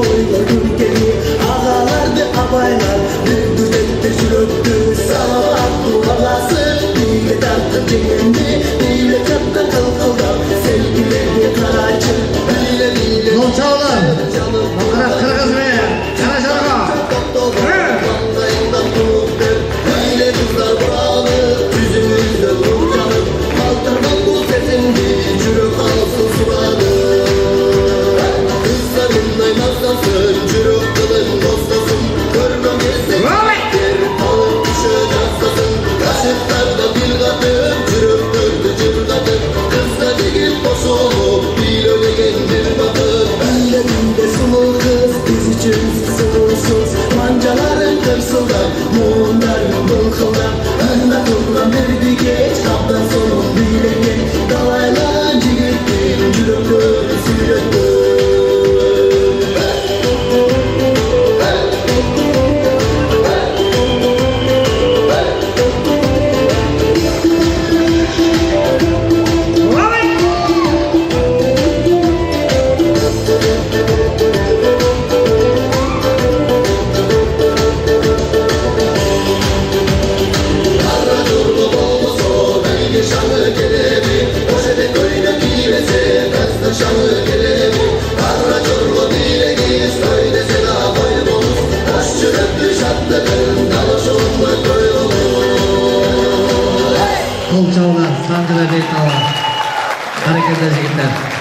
soyladım geri. Ağalardı abaylar, bir güzeldi sürüktü. Salavat duvalasın, dile tattı cehimdi, dile tattı kılkıldan. Sevgileri karacı, dile dile. Nolçaoğlan, Kırak Kırgız Bey, Kara Şarkı. Dile kızlar bağlı, yüzümüzde vur canım. Kaldırmam bu sesindi, çürük alsın sulanı. Kızların naymazlasın, çürük kılın bozlasın. Görmem gezsek yer, alıp düşün aslasın. Kaşıklarda bir kadın, çürük dördü cırgadın. Kızla değil bozulup, bil öyle gendir bakın. Dile dile sulu kız, biz için sınırsız. Mancaların kırsıldan, muğunların bılkıldan. Önde turdan verdi geç, kaptan sonun bile geç. Dalayla cigittin, cürüklü sürüklü. Şanlı gelebi, karra çorlu bileğiz, söylese daha boyumuz. Taş çürüklü şatların, dalışımlı koyulur. Nolçaoğlan, Sancılar Bey Tava. Hareketler, yigitler.